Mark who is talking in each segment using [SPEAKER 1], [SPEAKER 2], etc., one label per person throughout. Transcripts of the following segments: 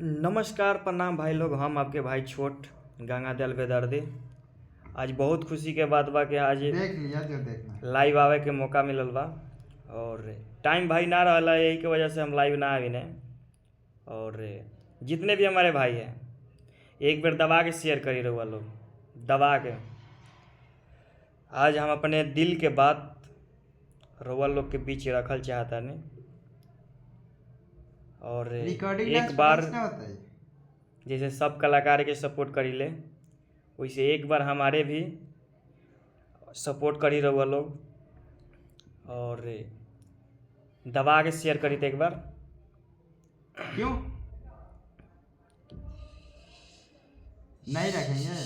[SPEAKER 1] नमस्कार प्रणाम भाई लोग। हम आपके भाई छोट गंगादल बेदर्दी। आज बहुत खुशी के बात बा कि आज
[SPEAKER 2] देख लिया जो देखना है।
[SPEAKER 1] लाइव आवे के मौका मिलल बा और टाइम भाई ना रहला, यही के वजह से हम लाइव ना आवी ने। और जितने भी हमारे भाई हैं एक बार दबा के शेयर करी रहुआ लोग, दबा के। आज हम अपने दिल के बात रहुआ लोग के बीच रखल चाहता नहीं। और
[SPEAKER 2] रिकॉर्डिंग
[SPEAKER 1] एक
[SPEAKER 2] डांस
[SPEAKER 1] बार
[SPEAKER 2] कितना होता है?
[SPEAKER 1] जैसे सब कलाकार के सपोर्ट करी ले, वैसे एक बार हमारे भी सपोर्ट करी रहुआ लोग और दबा के शेयर करी थे एक बार।
[SPEAKER 2] क्यों नहीं रखेंगे?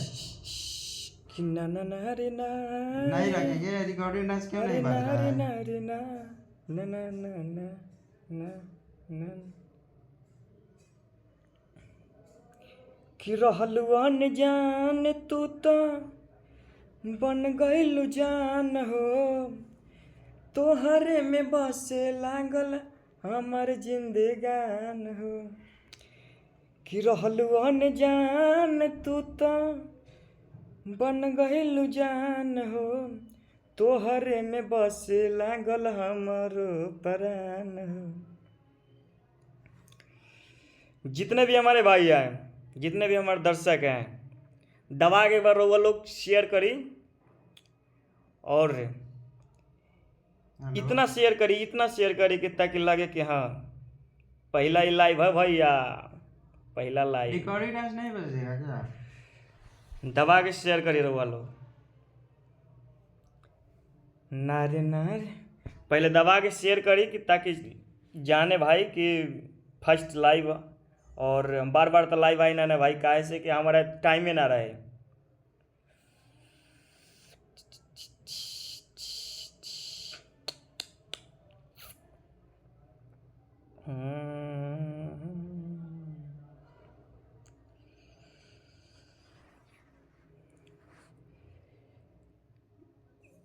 [SPEAKER 1] कि ना ना ना रे ना,
[SPEAKER 2] नहीं रखेंगे। रिकॉर्डिंग डांस क्यों नहीं बज रहा है?
[SPEAKER 1] ना रे ना, ना ना ना ना ना ना कि रहलू अनजान तू तो बन गइलू जान हो, तोहरे में बसे लागल हमर जिंदगान हो। कि रहलू अनजान तू तो बन गइलू जान हो, तोहरे में बसे लागल हमर प्राण हो। जितने भी हमारे भाई हैं, जितने भी हमारे दर्शक हैं, दबा के बार वो लोग शेयर करी और
[SPEAKER 2] हेलो?
[SPEAKER 1] इतना शेयर करी कि ताकि लगे कि हाँ पहला ही लाइव है भैया, पहला लाइव।
[SPEAKER 2] रिकॉर्डिंग डांस नहीं बजेगा क्या?
[SPEAKER 1] दबा के शेयर करी रहुआ लोग। नारे नारे पहले दबा के शेयर करी कि ताकि जाने भाई कि फर्स्ट लाइव। और बार बार तो लाइव आई ना भाई, काहे से कि हमारा टाइमे ना रहे।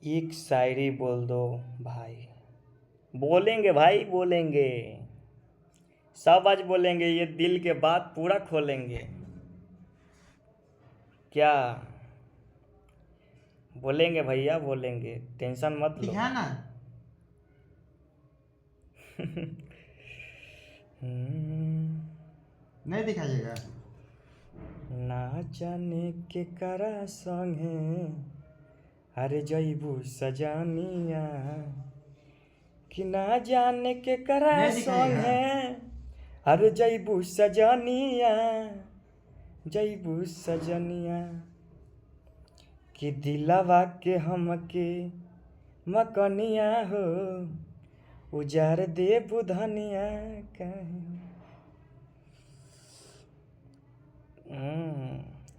[SPEAKER 1] एक शायरी बोल दो भाई। बोलेंगे भाई, बोलेंगे सब आज बोलेंगे, ये दिल के बात पूरा खोलेंगे। क्या बोलेंगे भैया, बोलेंगे, टेंशन मत लो।
[SPEAKER 2] दिखा ना। नहीं दिखाइएगा।
[SPEAKER 1] ना जाने के करा संगे अरे जईबू सजानिया, कि ना जाने के करा
[SPEAKER 2] नहीं दिखाइएगा।
[SPEAKER 1] संगे अरे जईबू सजानिया, जईबू सजनिया। कि दिलावा के हमके मकनिया हो, उजार दे बुधनिया कहीं।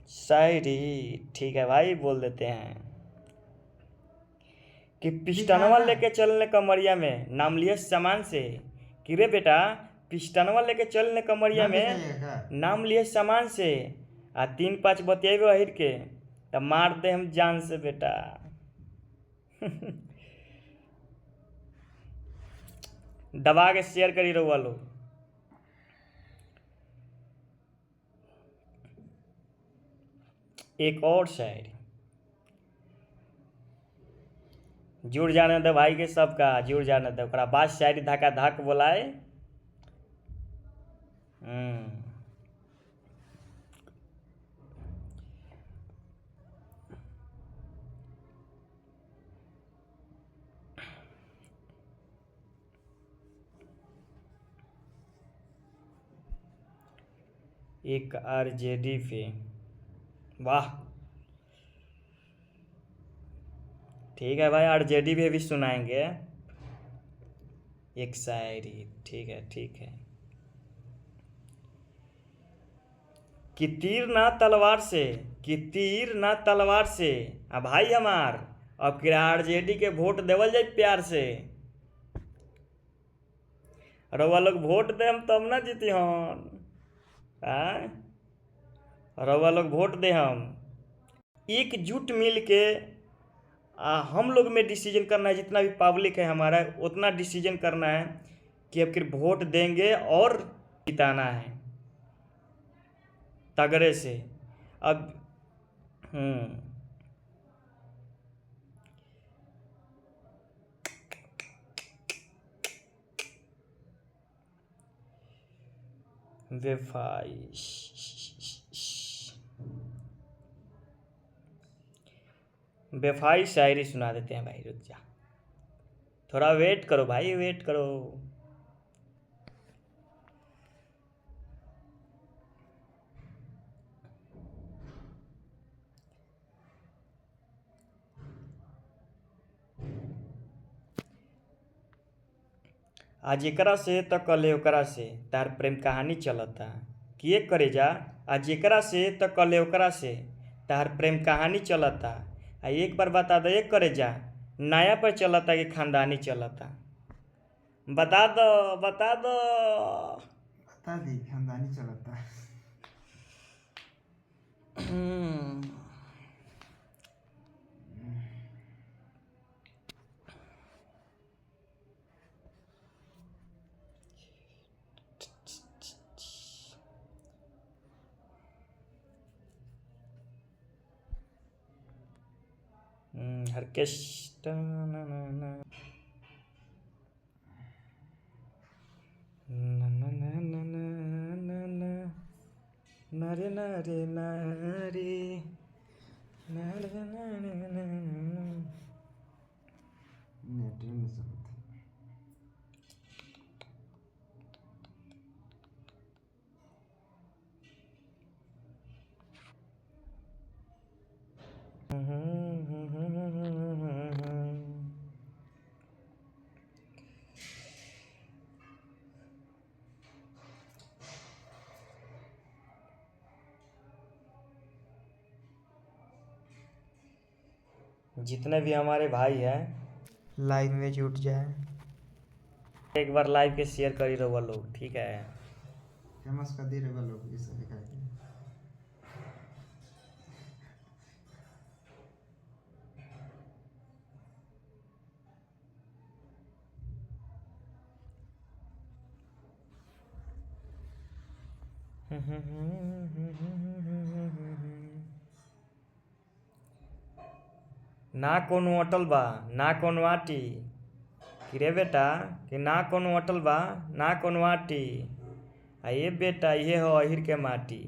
[SPEAKER 1] शायरी ठीक है भाई, बोल देते हैं कि पिस्टनवा लेके चलने कमरिया में नाम लिए सामान से। कि रे बेटा पिस्टनवा लेके चलने कमरिया में नाम लिए सामान से, आ 3-5 बतियाबे अहिर के तब मार दे हम जान से बेटा। दबा के शेयर करी रहुआ लोग। एक और शायरी जुड़ जाने दे भाई के, सबका जुड़ जाने दे, ओकरा बाद शायरी धक्का धक बोलाए। एक आरजेडी पे, वाह ठीक है भाई, आरजेडी पे भी सुनाएंगे एक शायरी। ठीक है ठीक है। कि तीर ना तलवार से, कि तीर ना तलवार से, आ भाई हमार अब कि आरजेडी के वोट देवल जाए प्यार से। रउआ लोग वोट दे हम तब ना जीती हन। रउआ लोग वोट दे हम एकजुट मिल के। हम लोग में डिसीजन करना है, जितना भी पब्लिक है हमारा उतना डिसीजन करना है कि अब फिर वोट देंगे और जिताना है। तगड़े से। अब वेफाई बेफाई शायरी सुना देते हैं भाई, रुक जा, थोड़ा वेट करो भाई, वेट करो। आज एकरा से त कल ओकरा से तार प्रेम कहानी चलता कि एक करे जा। आज एकरा से त कल ओकरा से तार प्रेम कहानी चलता। आ एक बार बता दो, एक करे जा नया पर चलता कि खानदानी चलता। बता दो, बता दो।
[SPEAKER 2] बता दी, खानदानी चलता है।
[SPEAKER 1] ऑर्केस्ट्रा ना ना ना ना ना ना ना ना ना ना नारे नारे नारे नारे नारे नारे।
[SPEAKER 2] नेट में सब होता है।
[SPEAKER 1] जितने भी हमारे भाई हैं लाइव में जुट जाए, एक बार लाइव के शेयर कर ही रहो लोग, ठीक है।
[SPEAKER 2] फेमस कर दे रहे लोग इस लिखा के।
[SPEAKER 1] ना कोनो अटल बा ना कोनो आटी, कि रे बेटा कि ना कोनो अटल बा ना कोनो आटी, आ ये बेटा ये हो अहिर के माटी।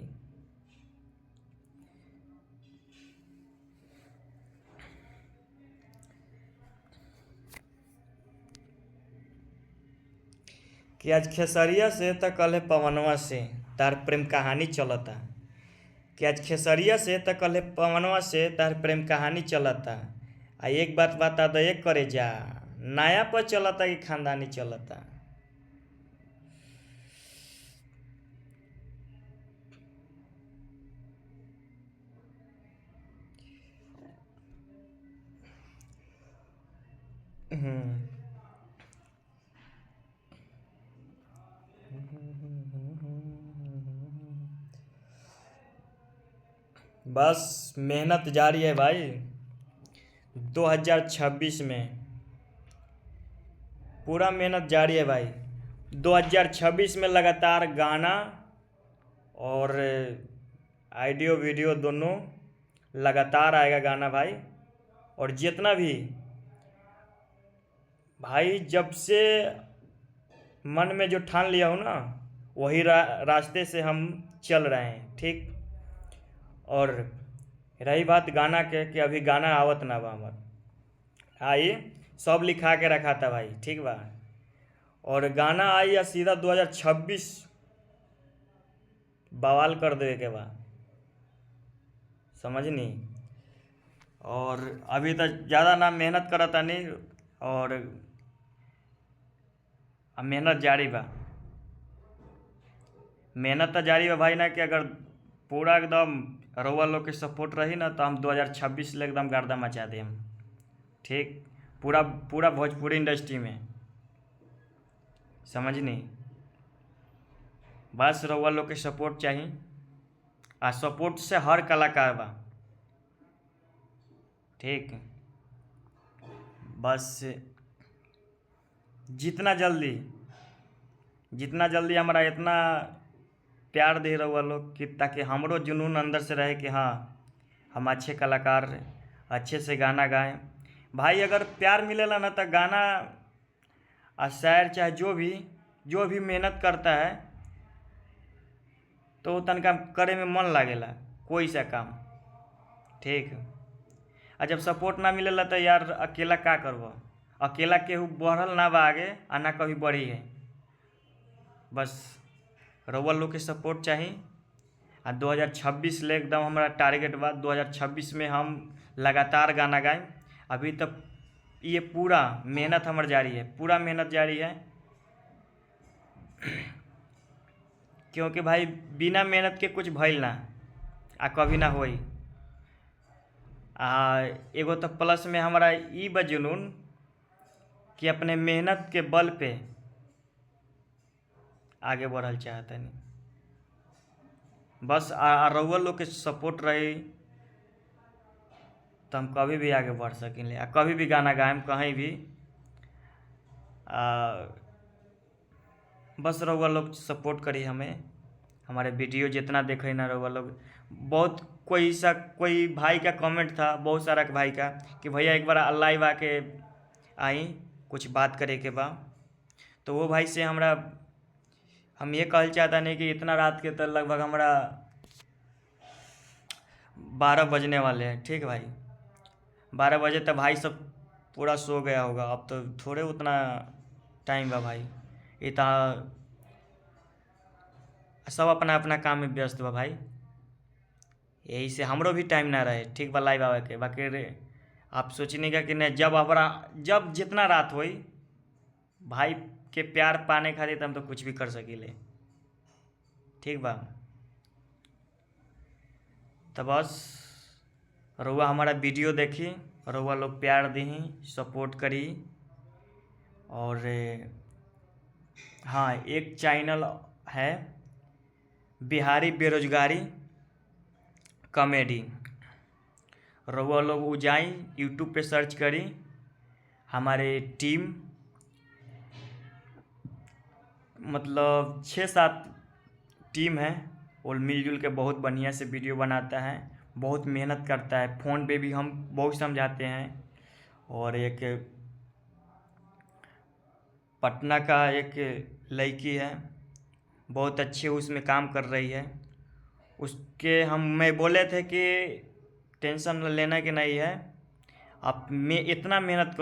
[SPEAKER 1] कि आज खेसरिया से त कल पवनवा से तार प्रेम कहानी चलता। कि आज खेसरिया से त कल पवनवा से तार प्रेम कहानी चलता। आ एक बात बता दो, एक करे जा नया पर चलता कि खानदानी चलता। बस मेहनत जारी है भाई। 2026 में पूरा मेहनत जारी है भाई। 2026 में लगातार गाना और ऑडियो वीडियो दोनों लगातार आएगा गाना भाई। और जितना भी भाई जब से मन में जो ठान लिया हो ना, वही रास्ते से हम चल रहे हैं, ठीक। और रही बात गाना के कि अभी गाना आवत ना बा हमर आई, सब लिखा के रखा था भाई, ठीक बा। और गाना आई या सीधा 2026 बवाल कर देवे के बा, समझनी। और अभी तक ज़्यादा ना मेहनत करता नहीं, और अब मेहनत जारी बा, मेहनत तो जारी बा भाई। ना कि अगर पूरा एकदम रउआ लोग के सपोर्ट रही ना तो हम 2026 ले एकदम गर्दा मचा देम, ठीक। पूरा पूरा भोजपुरी इंडस्ट्री में, समझनी। बस रउआ लोग के सपोर्ट चाहिए, आ सपोर्ट से हर कलाकार बा, ठीक। बस जितना जल्दी हमारा इतना प्यार दे रहुआ लोग कि ताकि हमरो जुनून अंदर से रहे कि हाँ हम अच्छे कलाकार अच्छे से गाना गाएं। भाई अगर प्यार मिलेला ना तो गाना और शायर चाहे जो भी मेहनत करता है तो तनका करे में मन लागेला कोई सा काम। ठीक। और जब सपोर्ट ना मिलेला तो यार अकेला का करबो, अकेला केहू बढ़ल ना बा आगे आ ना कभी बढ़ी है। बस रउआ लोग के सपोर्ट चाहिए। आ 2026 ले एकदम हमारा टारगेट बा 2026 में हम लगातार गाना गाएं। अभी तक ये पूरा मेहनत हमार जारी है, पूरा मेहनत जारी है। क्योंकि भाई बिना मेहनत के कुछ भइल ना आ कभी ना होई। आ एगो तो प्लस में हमारा ई बा जुनून कि अपने मेहनत के बल पे आगे बढ़ल चाहतनी। बस रउआ लोग के सपोर्ट रही तो हम कभी भी आगे बढ़ सकेंगे आ कभी भी गाना गाएम कहीं भी। बस रउआ लोग सपोर्ट करी हमें, हमारे वीडियो जितना देखे ना रउआ लोग। बहुत कोई भाई का कमेंट था, बहुत सारा भाई का कि भैया एक बार लाइव आके आई कुछ बात करे के बा। तो वो भाई से हम ये कहल चाहता नहीं कि इतना रात के तो लगभग हमारा 12 बजने वाले हैं। ठीक भाई, 12 बजे तक भाई सब पूरा सो गया होगा। अब तो थोड़े उतना टाइम बा भाई, इतना सब अपना अपना काम में व्यस्त बा भाई। यही से हमरो भी टाइम ना रहे ठीक बा लाइव आवे के। बाकी आप सोचने का कि नहीं, जब जितना रात होई भाई के प्यार पाने खातिर हम तो कुछ भी कर सकीले। ठीक बा। तो बस रउआ हमारा वीडियो देखी, रउआ लोग प्यार दी, सपोर्ट करी। और हाँ, एक चैनल है बिहारी बेरोजगारी कॉमेडी, रउआ लोग वो जाई यूट्यूब पे सर्च करी। हमारे टीम मतलब 6-7 टीम है, वो मिलजुल के बहुत बढ़िया से वीडियो बनाता है, बहुत मेहनत करता है। फ़ोन पे भी हम बहुत समझाते हैं। और एक पटना का एक लड़की है, बहुत अच्छे उसमें काम कर रही है। उसके मैं बोले थे कि टेंशन लेना कि नहीं है, आप इतना मेहनत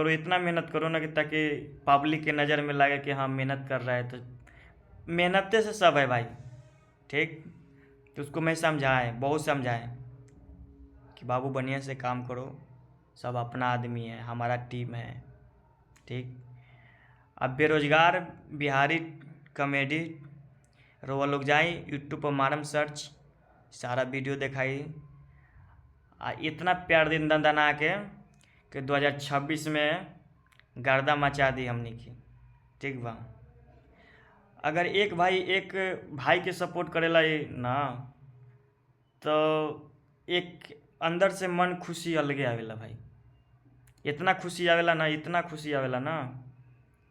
[SPEAKER 1] करो ना कि ताकि पब्लिक के नज़र में लगे कि हाँ मेहनत कर रहा है। तो मेहनत से सब है भाई। ठीक। तो उसको मैं बहुत समझाए कि बाबू बढ़िया से काम करो, सब अपना आदमी है, हमारा टीम है। ठीक। अब बेरोजगार बिहारी कॉमेडी रउआ लोग जाई यूट्यूब पर मारम सर्च, सारा वीडियो दिखाई। इतना प्यार दिन दंदना के कि 2026 में गर्दा मचा दी हमने की। ठीक बा। अगर एक भाई के सपोर्ट करेला ना तो एक अंदर से मन खुशी अलगे आवेला भाई। इतना खुशी आवेला ना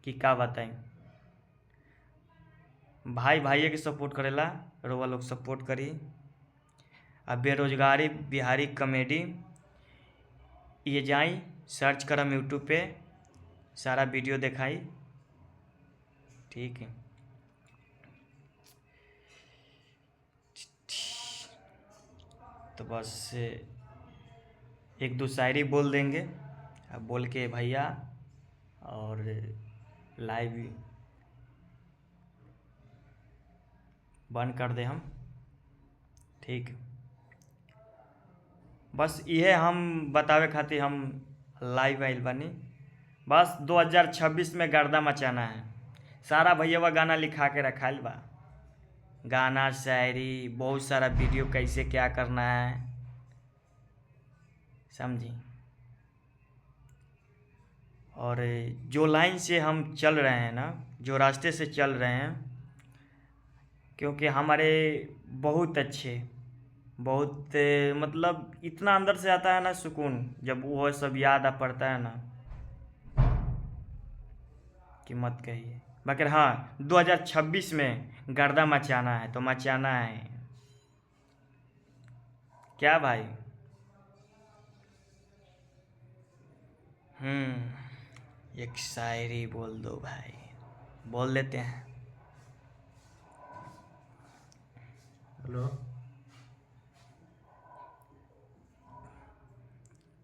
[SPEAKER 1] कि का बताएं। भाई के सपोर्ट करेला, रउआ लोग सपोर्ट करी। अब बेरोजगारी बिहारी कॉमेडी ये जाई सर्च करम यूट्यूब पे, सारा वीडियो दिखाई। ठीक है। तो बस एक दो शायरी बोल देंगे, अब बोल के भैया और लाइव बंद कर दे हम। ठीक। बस ये हम बतावे खातिर हम लाइव आइल बनी। बस 2026 में गर्दा मचाना है। सारा भैया गाना लिखा के रखाइल बा, गाना शायरी बहुत सारा वीडियो कैसे क्या करना है समझी। और जो लाइन से हम चल रहे हैं ना, जो रास्ते से चल रहे हैं, क्योंकि हमारे बहुत अच्छे बहुत मतलब इतना अंदर से आता है ना सुकून, जब वो सब याद आ पड़ता है ना कि मत कहिए। मगर हाँ 2026 में गर्दा मचाना है तो मचाना है। क्या भाई? एक शायरी बोल दो भाई। बोल देते हैं।
[SPEAKER 2] हेलो।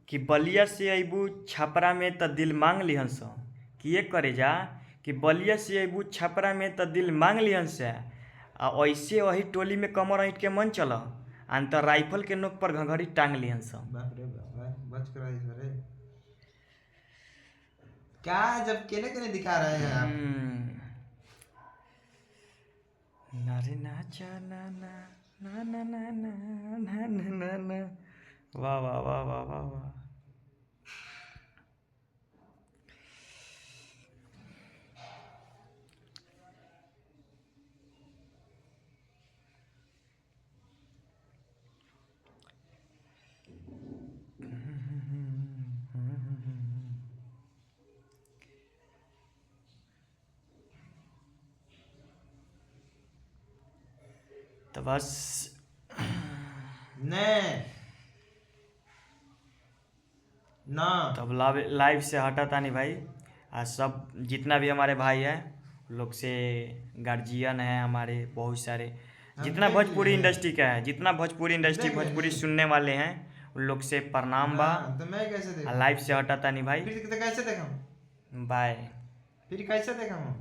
[SPEAKER 1] कि बलिया से अबू छपरा में त दिल मांग लिहन स। कि ये करे जा कि बलिया से अबू छपरा में त दिल मांग लिहन से आ ऐसे वही टोली में कमर ऐंठ के मन चल अंतर राइफल के नोक पर घंघरी टांग लिहन स।
[SPEAKER 2] बाप रे बाप, बच कर आई सर। क्या जब केने केने दिखा रहे हैं आप?
[SPEAKER 1] नारे नाचा ना ना ना ना ना ना ना ना ना ना। वाह वाह वाह वाह वाह वाह। तो बस
[SPEAKER 2] नहीं ना।
[SPEAKER 1] तब लाइव से हटा था नहीं भाई। आज सब जितना भी हमारे भाई है लोग से गार्जियन है हमारे बहुत सारे, जितना भोजपुरी इंडस्ट्री का है, जितना भोजपुरी इंडस्ट्री भोजपुरी सुनने वाले हैं उन लोग से प्रणाम बा।
[SPEAKER 2] तो मैं कैसे देखूं?
[SPEAKER 1] लाइव से हटा था नहीं भाई।
[SPEAKER 2] फिर कैसे देखूं?
[SPEAKER 1] बाय।
[SPEAKER 2] फिर कैसे देखूं?